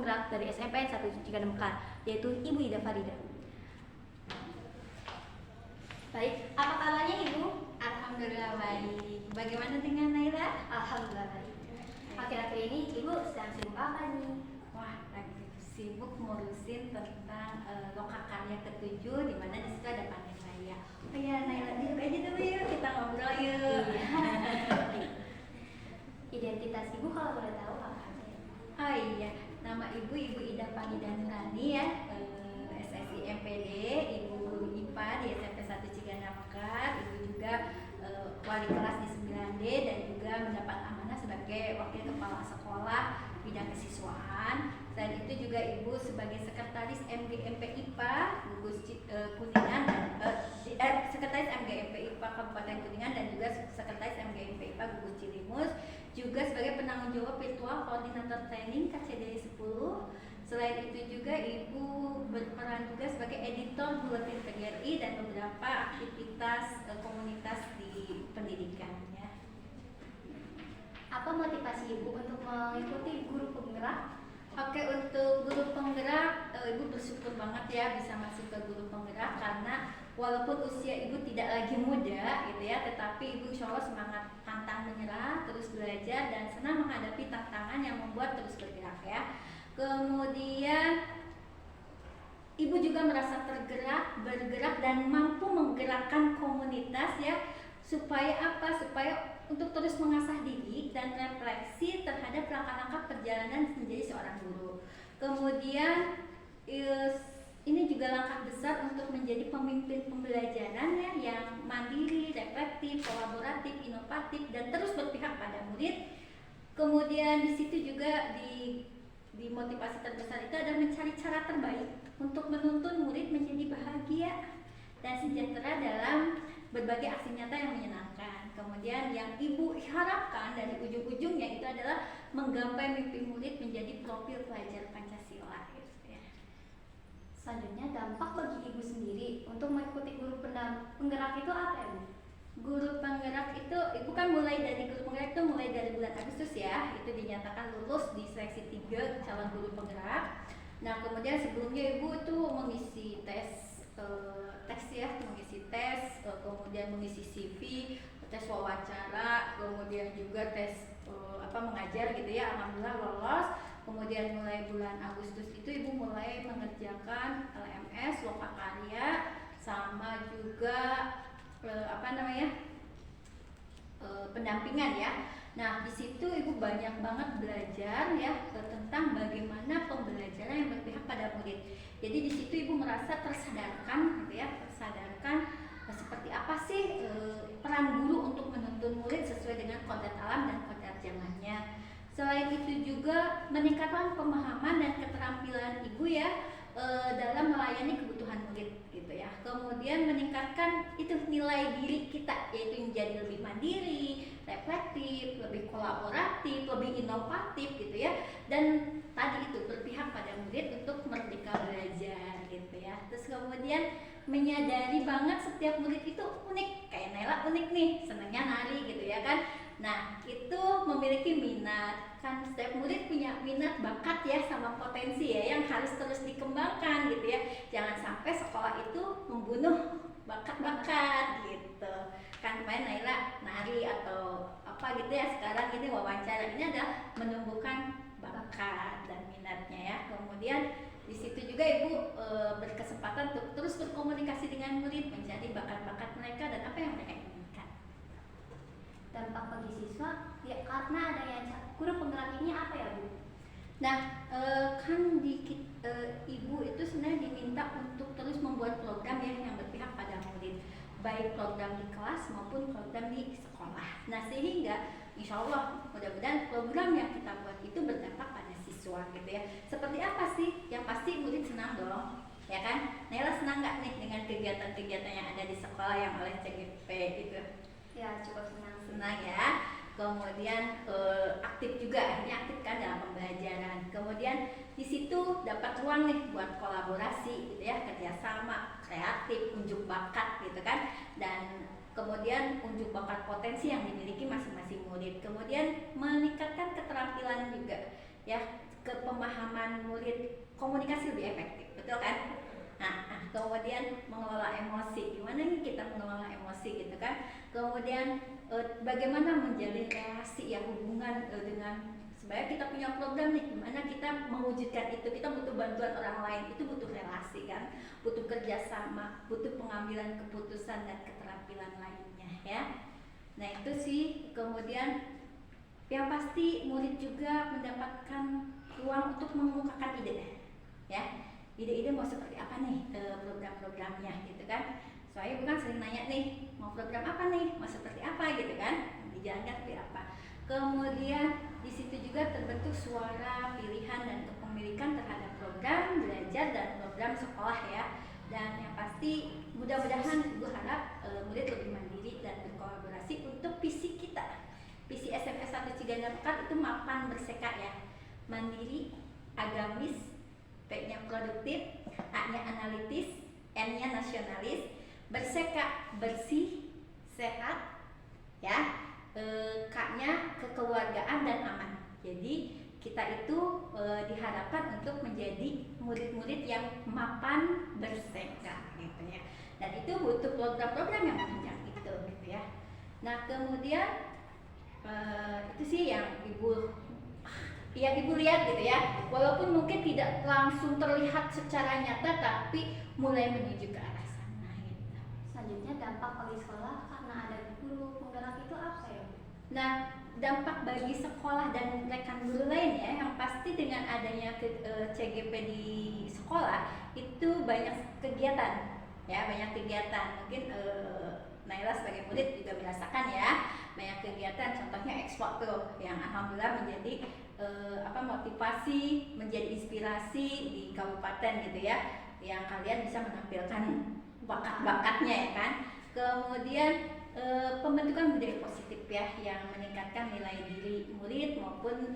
penggerak dari SMPN 1 Cikadang Mekar, yaitu Ibu Ida Farida. Baik, apa kabarnya Ibu? Alhamdulillah baik. Bagaimana dengan Naila? Alhamdulillah baik. Akhir-akhir ini Ibu sedang sibuk apa nih? Wah, lagi sibuk ngurusin tentang lokakarya ke-7, di mana di situ ada panen raya. Oh ya, Naila duduk aja dulu yuk, kita ngobrol yuk. Identitas Ibu kalau boleh tahu apa aja? Oh iya, nama Ibu Ida Farida Nurani ya, SSI MPD, Ibu IPA di SMP 1 Cikadang Mekar, Ibu juga wali kelas di 9D dan juga mendapat amanah sebagai wakil kepala sekolah bidang kesiswaan. Selain itu juga Ibu sebagai sekretaris MGMP IPA gugus Kuningan dan sekretaris MGMP IPA Kabupaten Kuningan dan juga sekretaris MGMP IPA gugus Cilimus, juga sebagai penanggung jawab virtual koordinator training KCDI 10. Selain itu juga Ibu berperan juga sebagai editor Buletin PGRI dan beberapa aktivitas komunitas di pendidikannya. Apa motivasi Ibu untuk mengikuti guru penggerak? Oke, untuk guru penggerak, Ibu bersyukur banget ya bisa masuk ke guru penggerak karena walaupun usia Ibu tidak lagi muda gitu ya, tetapi Ibu insya Allah semangat pantang menyerah, terus belajar dan senang menghadapi tantangan yang membuat terus bergerak ya. Kemudian Ibu juga merasa tergerak, bergerak dan mampu menggerakkan komunitas ya, supaya apa? Supaya untuk terus mengasah diri dan refleksi terhadap langkah-langkah perjalanan menjadi seorang guru. Kemudian ini juga langkah besar untuk menjadi pemimpin pembelajaran ya, yang mandiri, reflektif, kolaboratif, inovatif dan terus berpihak pada murid. Kemudian di situ juga di motivasi terbesar itu adalah mencari cara terbaik untuk menuntun murid menjadi bahagia dan sejahtera dalam berbagai aksi nyata yang menyenangkan. Kemudian yang Ibu harapkan dari ujung-ujungnya itu adalah menggapai mimpi murid menjadi profil pelajar Pancasila. Ya. Selanjutnya, dampak bagi Ibu sendiri untuk mengikuti guru penggerak itu apa ya Bu? Guru penggerak itu, Ibu kan mulai dari guru penggerak itu mulai dari bulan Agustus ya, itu dinyatakan lulus di seleksi 3 calon guru penggerak. Nah kemudian sebelumnya Ibu itu mengisi tes ya, mengisi tes, kemudian mengisi CV, tes wawancara, kemudian juga tes mengajar gitu ya, alhamdulillah lolos. Kemudian mulai bulan Agustus itu Ibu mulai mengerjakan LMS, lokakarya, sama juga pendampingan ya. Nah di situ Ibu banyak banget belajar ya tentang bagaimana pembelajaran yang berpihak pada murid. Jadi di situ Ibu merasa tersadarkan gitu ya, seperti apa sih peran guru untuk menuntun murid sesuai dengan kodrat alam dan kodrat zamannya. Selain itu juga meningkatkan pemahaman dan keterampilan Ibu ya dalam melayani kebutuhan murid gitu ya. Kemudian meningkatkan itu nilai diri kita, yaitu menjadi lebih mandiri, reflektif, lebih kolaboratif, lebih inovatif gitu ya. Dan tadi itu berpihak pada murid untuk merdeka belajar gitu ya. Terus kemudian menyadari banget setiap murid itu unik, kayak Naila unik nih, senangnya nari gitu ya kan. Nah itu memiliki minat, kan setiap murid punya minat, bakat ya, sama potensi ya yang harus terus dikembangkan gitu ya. Jangan sampai sekolah itu membunuh bakat-bakat gitu. Kan kemarin Naila nari atau apa gitu ya, sekarang ini wawancara ini adalah menumbuhkan bakat dan minatnya ya. Kemudian di situ juga Ibu berkesempatan untuk terus berkomunikasi dengan murid, mencari bakat-bakat mereka dan apa yang mereka inginkan. Dampak bagi siswa ya, karena adanya guru penggerak ini apa ya Bu? Nah kan Ibu itu sebenarnya diminta untuk terus membuat program ya yang berpihak pada murid, baik program di kelas maupun program di sekolah. Nah sehingga insya Allah mudah-mudahan program yang kita buat itu berdampak pada siswa gitu ya. Seperti apa sih? Yang pasti murid senang dong, ya kan? Naila senang nggak nih dengan kegiatan-kegiatan yang ada di sekolah yang oleh CGP gitu? Ya cukup Senang ya. Kemudian aktif juga, ini aktif kan dalam pembelajaran. Kemudian di situ dapat ruang nih buat kolaborasi gitu ya, kerjasama, kreatif, unjuk bakat gitu kan. Dan kemudian unjuk bakat potensi yang dimiliki masing-masing murid. Kemudian meningkatkan keterampilan juga ya, ke pemahaman murid komunikasi lebih efektif, betul kan? Nah, kemudian mengelola emosi, gimana nih kita mengelola emosi gitu kan? Kemudian bagaimana menjalin relasi ya, hubungan dengan, supaya kita punya program nih, gimana kita mewujudkan itu, kita butuh bantuan orang lain, itu butuh relasi kan, butuh kerjasama, butuh pengambilan keputusan dan keterampilan lainnya ya. Nah itu sih, kemudian yang pasti murid juga mendapatkan ruang untuk mengemukakan ide ya, ide-ide mau seperti apa nih program-programnya gitu kan. Soalnya bukan sering nanya nih, mau program apa nih, mau seperti apa gitu kan, dijalankan seperti apa. Kemudian di situ juga terbentuk suara, pilihan, dan kepemilikan terhadap program belajar dan program sekolah ya. Dan yang pasti mudah-mudahan Ibu harap murid lebih mandiri dan berkolaborasi untuk visi kita. Visi SMS 1 Ciganda Mekar itu mapan berseka ya, mandiri, agamis, P-nya produktif, A-nya analitis, N-nya nasionalis, berseka, bersih, sehat, ya, K-nya kekeluargaan dan aman. Jadi kita itu diharapkan untuk menjadi murid-murid yang mapan berseka, gitu ya. Dan itu butuh program-program yang menunjang itu, gitu ya. Nah kemudian itu sih yang ibu lihat gitu ya, walaupun mungkin tidak langsung terlihat secara nyata, tapi mulai menuju ke arah sana gitu. Selanjutnya dampak bagi sekolah karena ada guru penggerak itu apa ya? Nah dampak bagi sekolah dan rekan guru lain ya, yang pasti dengan adanya CGP di sekolah itu banyak kegiatan ya, banyak kegiatan. Mungkin Naila sebagai murid juga merasakan ya, banyak kegiatan, contohnya ekspor tuh yang alhamdulillah menjadi motivasi, menjadi inspirasi di kabupaten gitu ya, yang kalian bisa menampilkan bakat-bakatnya ya kan. Kemudian pembentukan budaya positif ya, yang meningkatkan nilai diri murid maupun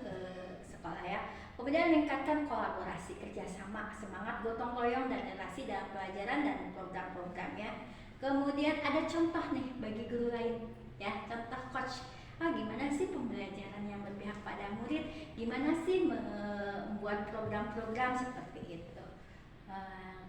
sekolah ya. Kemudian meningkatkan kolaborasi, kerjasama, semangat gotong royong dan relasi dalam pelajaran dan program-programnya. Kemudian ada contoh nih bagi guru lain ya, contoh coach. Gimana sih pembelajaran yang berpihak pada murid? Gimana sih membuat program-program seperti itu?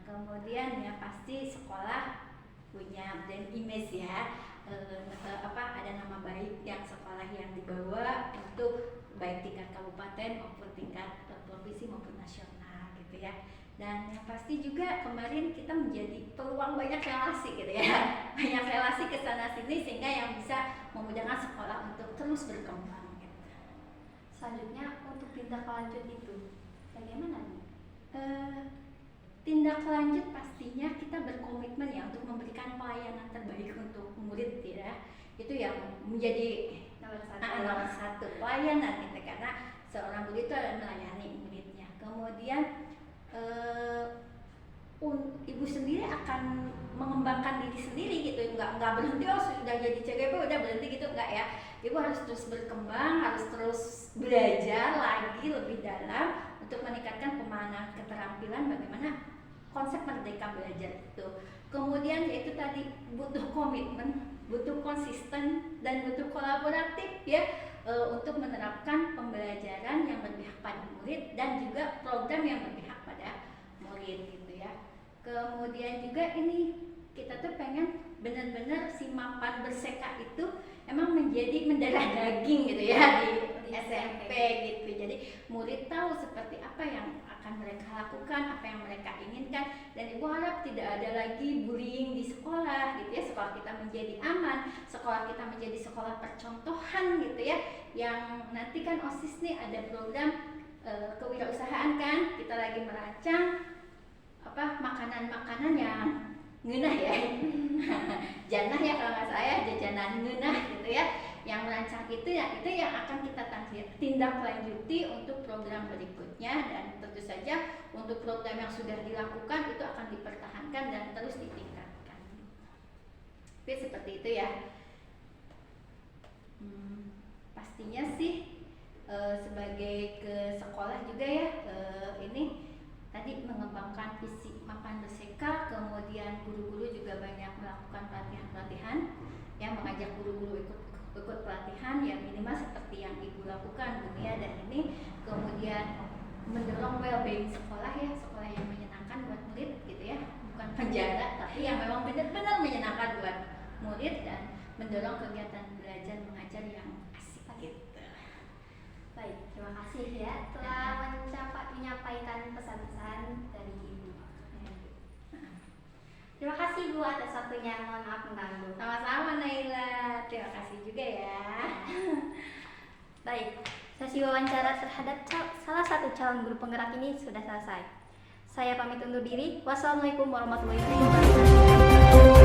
Kemudian ya pasti sekolah punya brand image ya, ada nama baik yang sekolah yang dibawa untuk baik tingkat kabupaten maupun tingkat provinsi maupun nasional gitu ya. Dan yang pasti juga kemarin kita menjadi peluang banyak relasi gitu ya, banyak relasi ke sana sini sehingga yang bisa memudahkan sekolah untuk terus berkembang gitu. Selanjutnya untuk tindak lanjut itu bagaimana nih? Tindak lanjut pastinya kita berkomitmen ya untuk memberikan pelayanan terbaik untuk murid ya. Itu yang menjadi nomor satu pelayanan gitu, karena seorang guru itu adalah melayani muridnya. Kemudian ibu sendiri akan mengembangkan diri sendiri gitu, nggak berhenti sudah jadi CGP udah berhenti gitu, nggak ya. Ibu harus terus berkembang, harus terus belajar lagi lebih dalam untuk meningkatkan pemahaman keterampilan bagaimana konsep merdeka belajar itu. Kemudian yaitu tadi butuh komitmen, butuh konsisten, dan butuh kolaboratif ya, untuk menerapkan pembelajaran yang berpihak pada murid dan juga program yang berpihak pada murid gitu ya. Kemudian juga ini kita tuh pengen benar-benar si mapan berseka itu emang menjadi mendarah daging gitu ya di SMP gitu. Jadi murid tahu seperti apa yang akan mereka lakukan, apa yang mereka inginkan, dan ibu harap tidak ada lagi bullying di sekolah gitu ya. Sekolah kita menjadi aman, sekolah kita menjadi sekolah percontohan gitu ya. Yang nanti kan OSIS nih ada program kewirausahaan kan, kita lagi merancang makanan-makanan yang ngeunah ya, janah ya kalau nggak salah ya, jajanan ngeunah gitu ya. Yang merancang itu ya, itu yang akan kita tindak lanjuti untuk program berikutnya, dan tentu saja untuk program yang sudah dilakukan itu akan dipertahankan dan terus ditingkatkan. Jadi seperti itu ya. Pastinya sih sebagai ke sekolah juga ya, ini tadi mengembangkan visi mapan berseka, kemudian guru-guru juga banyak melakukan pelatihan-pelatihan yang mengajak guru-guru ikut pelatihan yang minimal seperti yang ibu lakukan dunia dan ini. Kemudian mendorong well-being sekolah ya, sekolah yang menyenangkan buat murid gitu ya, bukan penjara tapi yang memang benar-benar menyenangkan buat murid dan mendorong kegiatan belajar mengajar yang asik gitu. Baik, terima kasih ya telah menyampaikan pesan-pesan dari Ibu. Terima kasih Bu atas waktunya, mohon maaf mengganggu. Sama-sama Naila, terima kasih juga ya. Baik, sesi wawancara terhadap salah satu calon guru penggerak ini sudah selesai. Saya pamit undur diri. Wassalamualaikum warahmatullahi wabarakatuh.